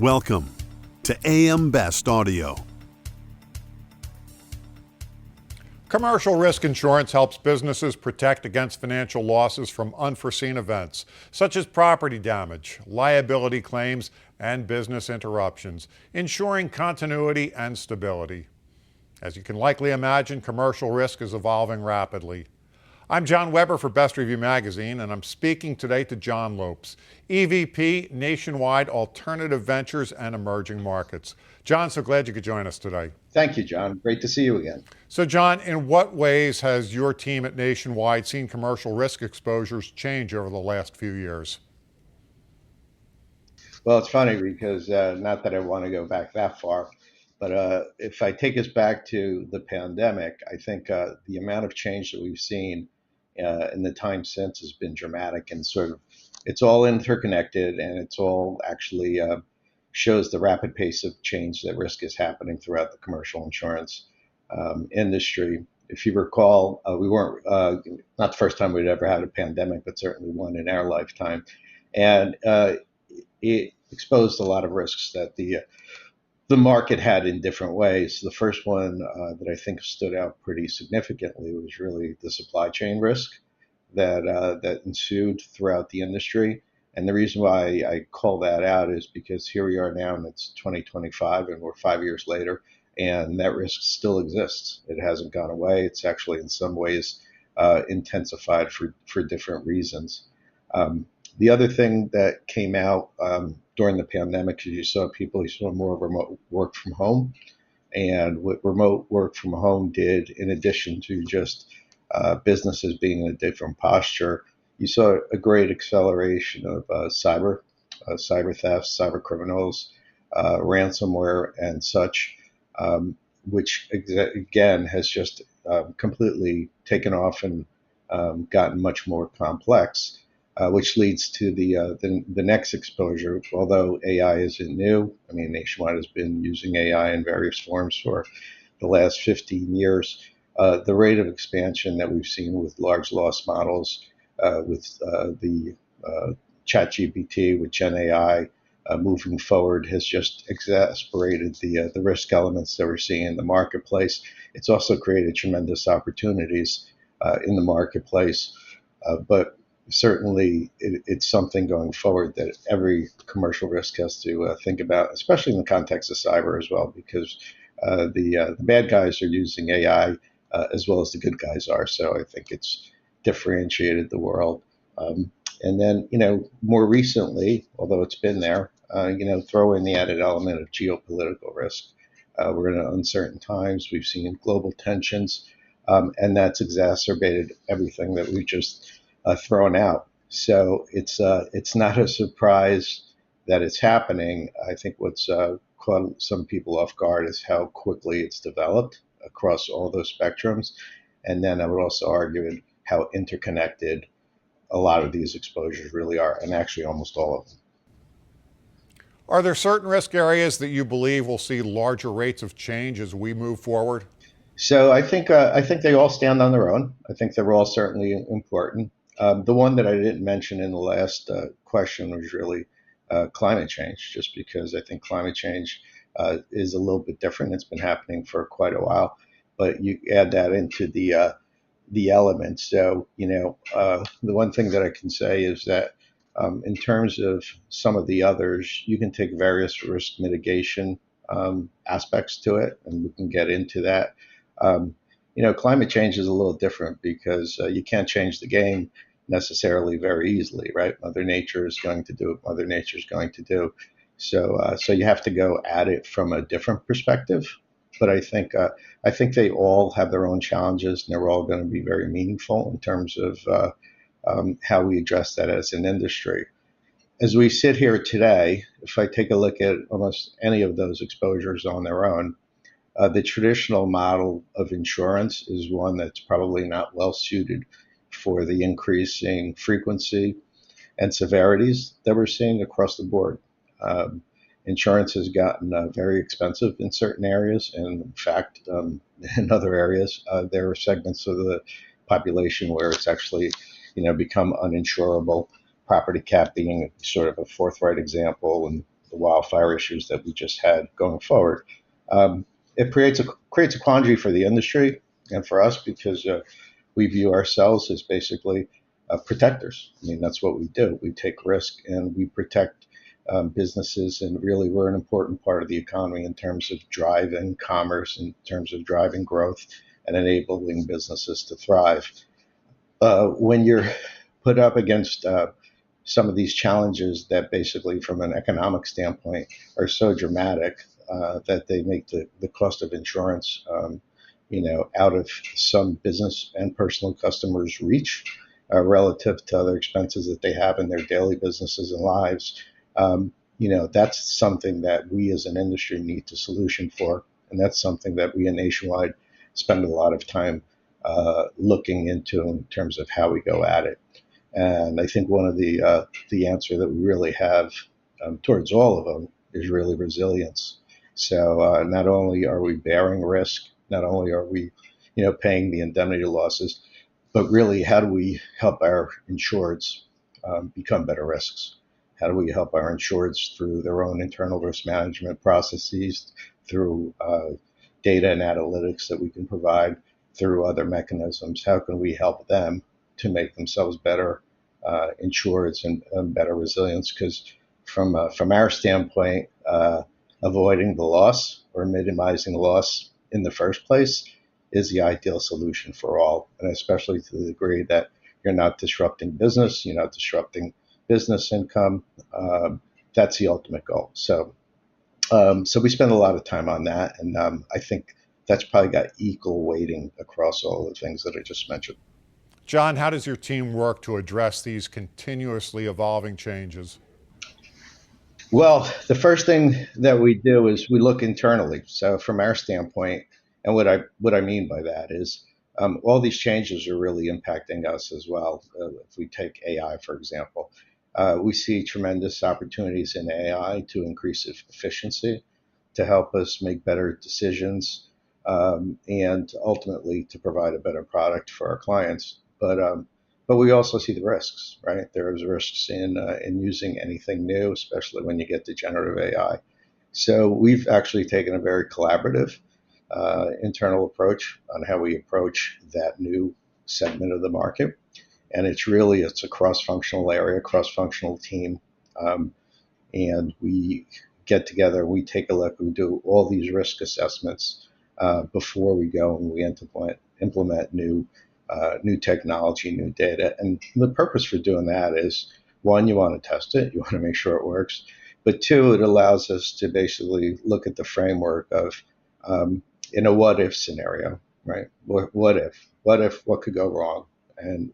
Welcome to AM Best Audio. Commercial risk insurance helps businesses protect against financial losses from unforeseen events, such as property damage, liability claims, and business interruptions, ensuring continuity and stability. As you can likely imagine, commercial risk is evolving rapidly. I'm John Weber for Best Review Magazine, and I'm speaking today to John Lopes, EVP, Nationwide Alternative Ventures and Emerging Markets. John, so glad you could join us today. Thank you, John. Great to see you again. So, John, in what ways has your team at Nationwide seen commercial risk exposures change over the last few years? Well, it's funny because not that I want to go back that far, but if I take us back to the pandemic, I think the amount of change that we've seen in the time since has been dramatic, and sort of it's all interconnected, and it's all actually shows the rapid pace of change that risk is happening throughout the commercial insurance industry. If you recall, we weren't not the first time we'd ever had a pandemic, but certainly one in our lifetime, and it exposed a lot of risks that the market had in different ways. The first one that I think stood out pretty significantly was really the supply chain risk that ensued throughout the industry. And the reason why I call that out is because here we are now, and it's 2025, and we're 5 years later, and that risk still exists. It hasn't gone away. It's actually in some ways intensified for different reasons. The other thing that came out during the pandemic is you saw more remote work from home. And what remote work from home did, in addition to just businesses being in a different posture, you saw a great acceleration of cyber thefts, cyber criminals, ransomware, and such, which again has just completely taken off and gotten much more complex. Which leads to the next exposure. Although AI isn't new, I mean, Nationwide has been using AI in various forms for the last 15 years. The rate of expansion that we've seen with large loss models, with the ChatGPT, with Gen AI moving forward, has just exacerbated the risk elements that we're seeing in the marketplace. It's also created tremendous opportunities in the marketplace, but certainly it's something going forward that every commercial risk has to think about, especially in the context of cyber as well, because the bad guys are using AI as well as the good guys are. So I think it's differentiated the world. And then, more recently, although it's been there, throw in the added element of geopolitical risk. We're in uncertain times. We've seen global tensions, and that's exacerbated everything that we just thrown out. So it's not a surprise that it's happening. I think what's caught some people off guard is how quickly it's developed across all those spectrums. And then I would also argue how interconnected a lot of these exposures really are, and actually almost all of them. Are there certain risk areas that you believe will see larger rates of change as we move forward? So I think they all stand on their own. I think they're all certainly important. The one that I didn't mention in the last question was really climate change, just because I think climate change is a little bit different. It's been happening for quite a while, but you add that into the elements. So, the one thing that I can say is that in terms of some of the others, you can take various risk mitigation aspects to it, and we can get into that. Climate change is a little different because you can't change the game necessarily very easily, right? Mother Nature is going to do what Mother Nature is going to do. So you have to go at it from a different perspective. But I think they all have their own challenges, and they're all going to be very meaningful in terms of how we address that as an industry. As we sit here today, if I take a look at almost any of those exposures on their own, the traditional model of insurance is one that's probably not well suited for the increasing frequency and severities that we're seeing across the board. Insurance has gotten very expensive in certain areas, and in fact, in other areas, there are segments of the population where it's actually, become uninsurable. Property cat being sort of a forthright example, and the wildfire issues that we just had going forward. It creates a quandary for the industry and for us because we view ourselves as basically protectors. I mean, that's what we do. We take risk and we protect businesses, and really we're an important part of the economy in terms of driving commerce, in terms of driving growth and enabling businesses to thrive. When you're put up against some of these challenges that basically from an economic standpoint are so dramatic that they make the cost of insurance out of some business and personal customers' reach relative to other expenses that they have in their daily businesses and lives. That's something that we as an industry need to solution for. And that's something that we at Nationwide spend a lot of time looking into in terms of how we go at it. And I think one of the answer that we really have towards all of them is really resilience. So not only are we bearing risk, not only are we, paying the indemnity losses, but really how do we help our insureds become better risks? How do we help our insureds through their own internal risk management processes, through data and analytics that we can provide, through other mechanisms? How can we help them to make themselves better insureds and better resilience? Because from our standpoint, avoiding the loss or minimizing the loss in the first place is the ideal solution for all, and especially to the degree that you're not disrupting business, you're not disrupting business income. That's the ultimate goal. So we spend a lot of time on that, and I think that's probably got equal weighting across all the things that I just mentioned. John, how does your team work to address these continuously evolving changes? Well, the first thing that we do is we look internally. So from our standpoint, and what I mean by that is all these changes are really impacting us as well. If we take AI, for example, we see tremendous opportunities in AI to increase efficiency, to help us make better decisions, and ultimately to provide a better product for our clients. But we also see the risks, right? There's risks in using anything new, especially when you get to generative AI. So we've actually taken a very collaborative internal approach on how we approach that new segment of the market. And it's a cross-functional area, cross-functional team. And we get together, we take a look, we do all these risk assessments before we go and we implement new technology, new data. And the purpose for doing that is, one, you want to test it, you want to make sure it works. But two, it allows us to basically look at the framework of in a what if scenario, right? What if, what could go wrong? And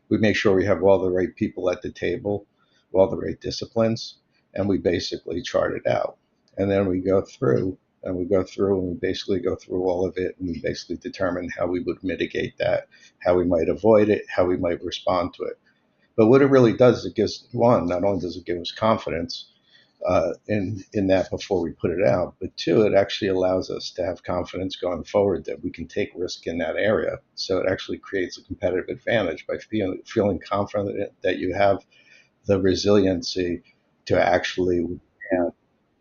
we make sure we have all the right people at the table, all the right disciplines, and we basically chart it out. And then we go through and we basically go through all of it, and we basically determine how we would mitigate that, how we might avoid it, how we might respond to it. But what it really does is it gives, one, not only does it give us confidence in that before we put it out, but two, it actually allows us to have confidence going forward that we can take risk in that area. So it actually creates a competitive advantage by feeling confident that you have the resiliency to actually have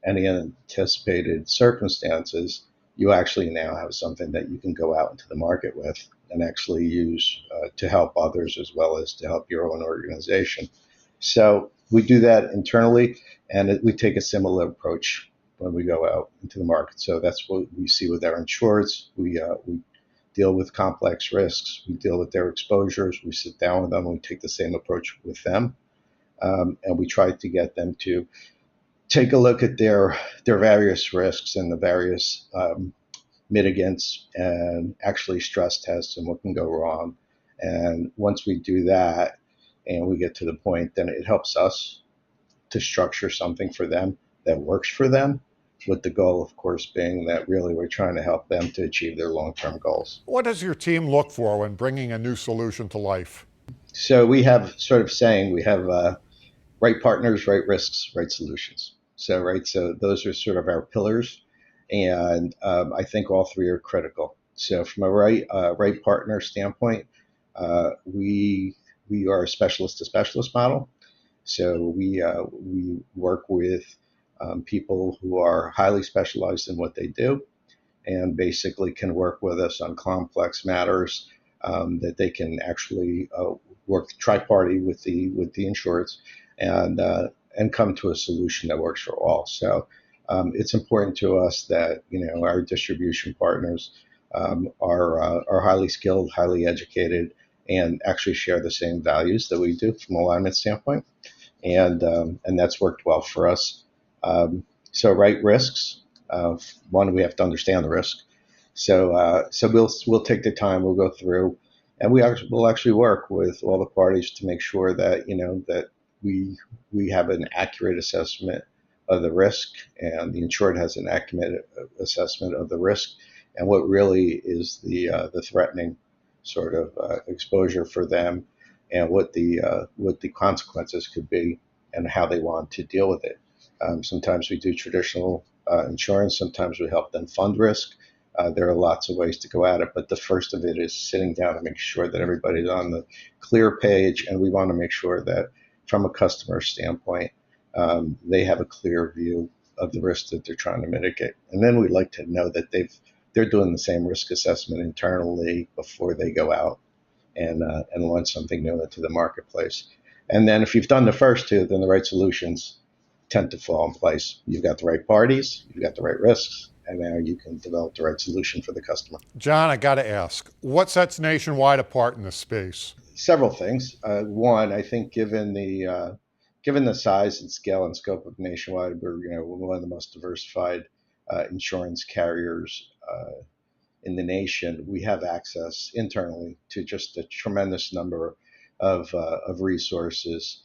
any unanticipated circumstances. You actually now have something that you can go out into the market with and actually use to help others as well as to help your own organization. So we do that internally, and we take a similar approach when we go out into the market. So that's what we see with our insureds. We deal with complex risks. We deal with their exposures. We sit down with them, and we take the same approach with them. And we try to get them to take a look at their various risks and the various mitigants and actually stress test and what can go wrong. And once we do that and we get to the point, then it helps us to structure something for them that works for them, with the goal, of course, being that really we're trying to help them to achieve their long-term goals. What does your team look for when bringing a new solution to life? So we have right partners, right risks, right solutions. So those are sort of our pillars, and I think all three are critical. So from a right partner standpoint, we are a specialist to specialist model, So we work with people who are highly specialized in what they do, and basically can work with us on complex matters that they can actually work tri-party with the insureds and come to a solution that works for all. So it's important to us that our distribution partners are highly skilled, highly educated, and actually share the same values that we do from an alignment standpoint, and that's worked well for us. So right risks. One, we have to understand the risk. So we'll take the time. We'll go through, and we'll actually work with all the parties to make sure that that we have an accurate assessment of the risk, and the insured has an accurate assessment of the risk, and what really is the threatening sort of exposure for them, and what the consequences could be, and how they want to deal with it. Sometimes we do traditional insurance. Sometimes we help them fund risk. There are lots of ways to go at it, but the first of it is sitting down and making sure that everybody's on the clear page, and we want to make sure that from a customer standpoint, they have a clear view of the risk that they're trying to mitigate. And then we'd like to know that they're doing the same risk assessment internally before they go out and launch something new into the marketplace. And then if you've done the first two, then the right solutions tend to fall in place. You've got the right parties, you've got the right risks, and now you can develop the right solution for the customer. John, I got to ask, what sets Nationwide apart in this space? Several things. One, I think given the size and scale and scope of Nationwide, we're one of the most diversified insurance carriers in the nation. We have access internally to just a tremendous number of resources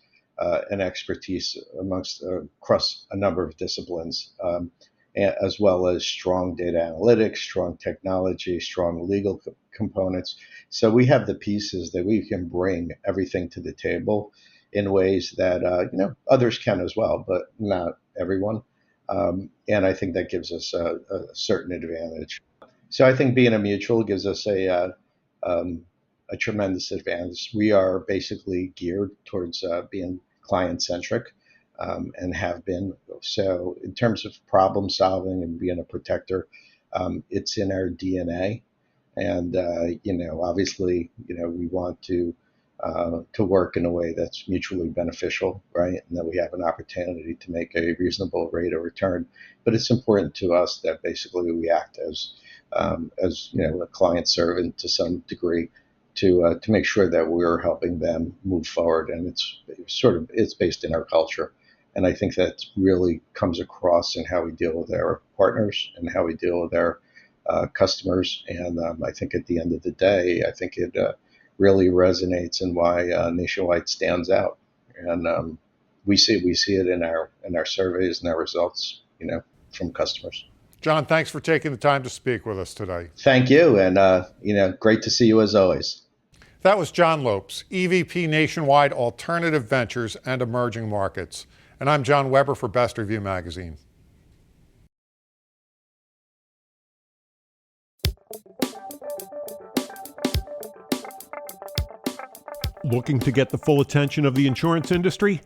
and expertise across a number of disciplines, as well as strong data analytics, strong technology, strong legal components. So we have the pieces that we can bring everything to the table in ways that others can as well, but not everyone. And I think that gives us a certain advantage. So I think being a mutual gives us a tremendous advantage. We are basically geared towards being client-centric, and have been. So in terms of problem solving and being a protector, it's in our DNA. And obviously, we want to work in a way that's mutually beneficial, right? And that we have an opportunity to make a reasonable rate of return. But it's important to us that basically we act as a client servant to some degree, to make sure that we're helping them move forward. And it's based in our culture. And I think that really comes across in how we deal with our partners and how we deal with our customers. And I think at the end of the day, I think it really resonates in why Nationwide stands out. And we see it in our surveys and our results, from customers. John, thanks for taking the time to speak with us today. Thank you. And, great to see you as always. That was John Lopes, EVP Nationwide Alternative Ventures and Emerging Markets. And I'm John Weber for Best Review Magazine. Looking to get the full attention of the insurance industry?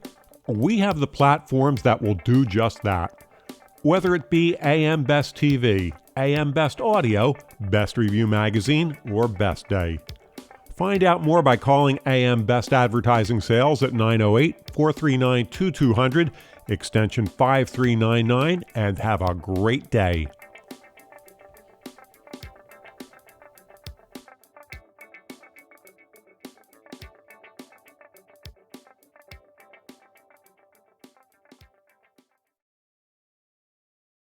We have the platforms that will do just that. Whether it be AM Best TV, AM Best Audio, Best Review Magazine, or Best Day. Find out more by calling AM Best Advertising Sales at 908-439-2200, extension 5399, and have a great day.